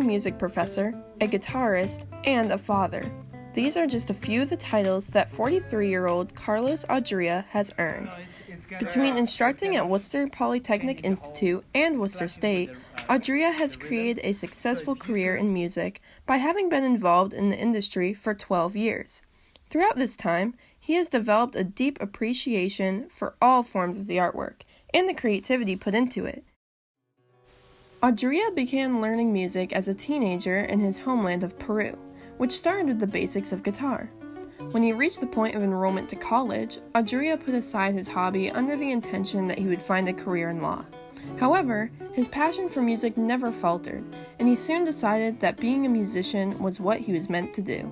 music professor, a guitarist, and a father. These are just a few of the titles that 43-year-old Carlos Odria has earned. Between instructing at Worcester Polytechnic Institute and Worcester State, Odria has created a successful career in music by having been involved in the industry for 12 years. Throughout this time, he has developed a deep appreciation for all forms of the artwork and the creativity put into it. Odria began learning music as a teenager in his homeland of Peru, which started with the basics of guitar. When he reached the point of enrollment to college, Odria put aside his hobby under the intention that he would find a career in law. However, his passion for music never faltered, and he soon decided that being a musician was what he was meant to do.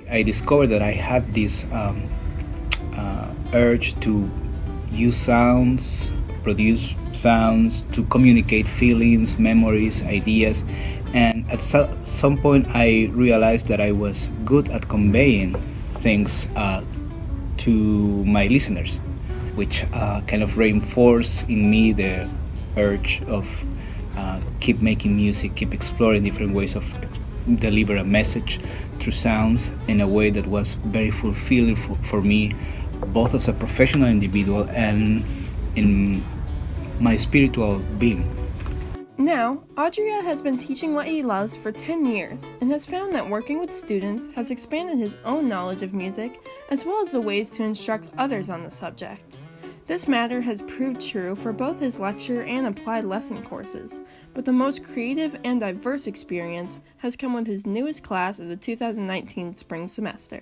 I discovered that I had this urge to use sounds, produce sounds, to communicate feelings, memories, ideas, and at some point I realized that I was good at conveying things to my listeners, which kind of reinforced in me the urge of keep making music, keep exploring different ways of deliver a message through sounds in a way that was very fulfilling for me, both as a professional individual and in my spiritual being. Now, Odria has been teaching what he loves for 10 years and has found that working with students has expanded his own knowledge of music as well as the ways to instruct others on the subject. This matter has proved true for both his lecture and applied lesson courses, but the most creative and diverse experience has come with his newest class of the 2019 spring semester.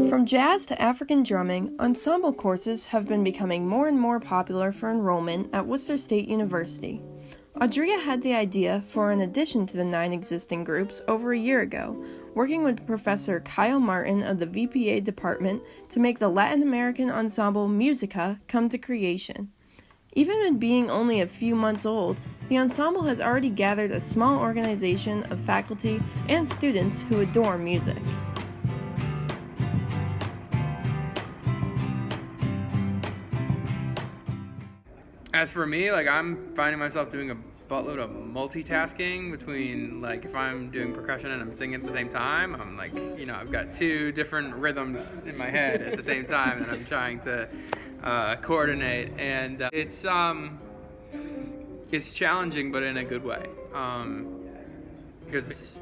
From jazz to African drumming, ensemble courses have been becoming more and more popular for enrollment at Worcester State University. Odria had the idea for an addition to the 9 existing groups over a year ago, working with Professor Kyle Martin of the VPA department to make the Latin American ensemble Musica come to creation. Even with being only a few months old, the ensemble has already gathered a small organization of faculty and students who adore music. As for me, I'm finding myself doing a buttload of multitasking between, if I'm doing percussion and I'm singing at the same time, I'm I've got 2 different rhythms in my head at the same time that I'm trying to coordinate, and it's challenging, but in a good way, because as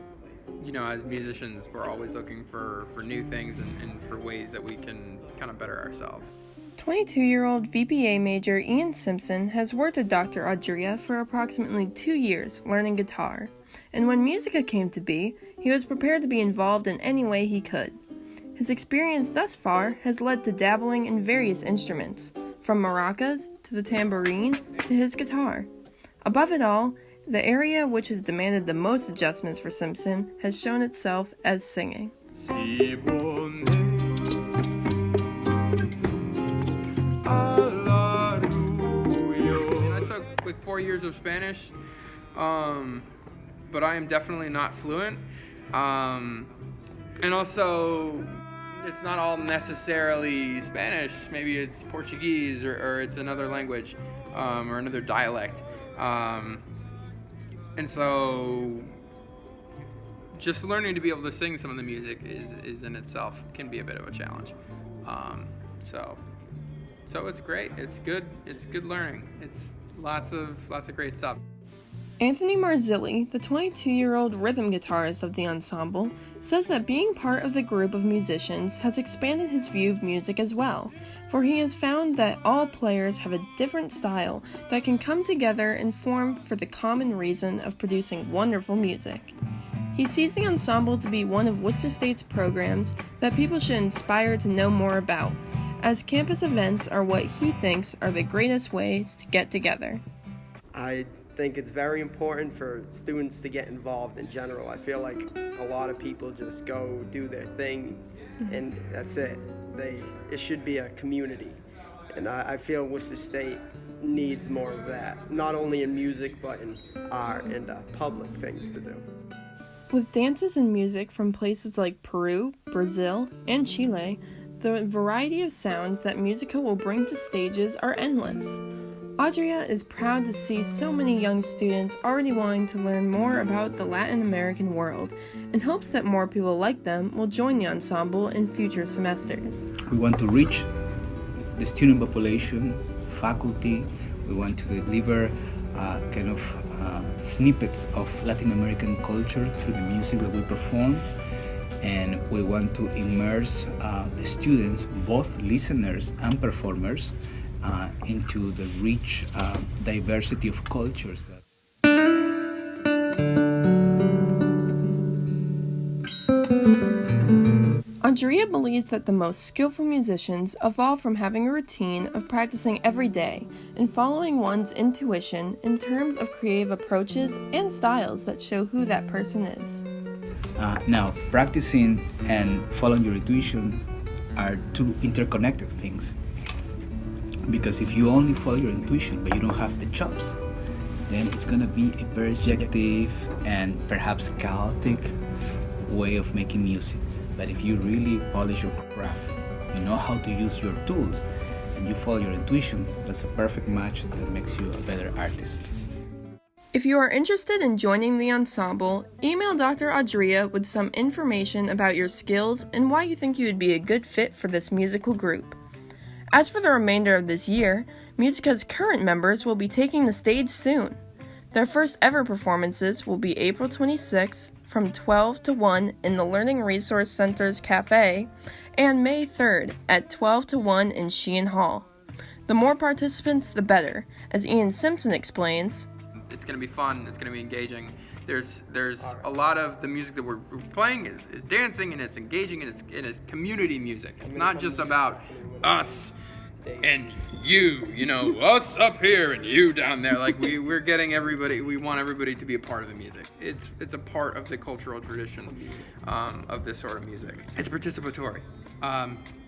musicians, we're always looking for new things and for ways that we can kind of better ourselves. 22-year-old VPA major Ian Simpson has worked with Dr. Odria for approximately 2 years learning guitar, and when Musica came to be, he was prepared to be involved in any way he could. His experience thus far has led to dabbling in various instruments, from maracas to the tambourine to his guitar. Above it all, the area which has demanded the most adjustments for Simpson has shown itself as singing. I took 4 years of Spanish, but I am definitely not fluent. And also, it's not all necessarily Spanish. Maybe it's Portuguese or it's another language or another dialect. And so, just learning to be able to sing some of the music is in itself can be a bit of a challenge. So it's great. It's good. It's good learning. It's lots of great stuff. Anthony Marzilli, the 22-year-old rhythm guitarist of the ensemble, says that being part of the group of musicians has expanded his view of music as well, for he has found that all players have a different style that can come together and form for the common reason of producing wonderful music. He sees the ensemble to be one of Worcester State's programs that people should aspire to know more about, as campus events are what he thinks are the greatest ways to get together. I think it's very important for students to get involved in general. I feel like a lot of people just go do their thing and that's it. It should be a community. And I feel Worcester State needs more of that, not only in music but in art and public things to do. With dances and music from places like Peru, Brazil, and Chile, the variety of sounds that musica will bring to stages are endless. Odria is proud to see so many young students already wanting to learn more about the Latin American world and hopes that more people like them will join the ensemble in future semesters. We want to reach the student population, faculty. We want to deliver snippets of Latin American culture through the music that we perform. And we want to immerse the students, both listeners and performers, into the rich diversity of cultures. Odria believes that the most skillful musicians evolve from having a routine of practicing every day and following one's intuition in terms of creative approaches and styles that show who that person is. Now, practicing and following your intuition are two interconnected things. Because if you only follow your intuition but you don't have the chops, then it's going to be a very subjective and perhaps chaotic way of making music. But if you really polish your craft, you know how to use your tools, and you follow your intuition, that's a perfect match that makes you a better artist. If you are interested in joining the ensemble, email Dr. Odria with some information about your skills and why you think you would be a good fit for this musical group. As for the remainder of this year, Musica's current members will be taking the stage soon. Their first ever performances will be April 26th from 12 to 1 in the Learning Resource Center's cafe, and May 3rd at 12 to 1 in Sheehan Hall. The more participants, the better. As Ian Simpson explains, it's going to be fun, it's going to be engaging. There's a lot of the music that we're playing is dancing, and it's engaging, and it's community music. It's not just about us and you know, us up here and you down there. Like we're getting everybody. We want everybody to be a part of the music. It's a part of the cultural tradition of this sort of music. It's participatory.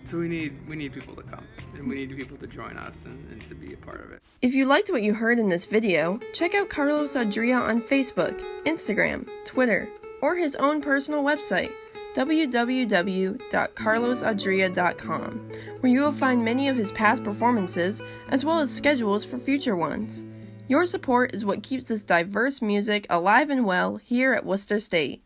So we need people to come, and we need people to join us and to be a part of it. if you liked what you heard in this video, check out Carlos Odria on Facebook, Instagram, Twitter, or his own personal website, www.carlosodria.com, where you will find many of his past performances, as well as schedules for future ones. Your support is what keeps this diverse music alive and well here at Worcester State.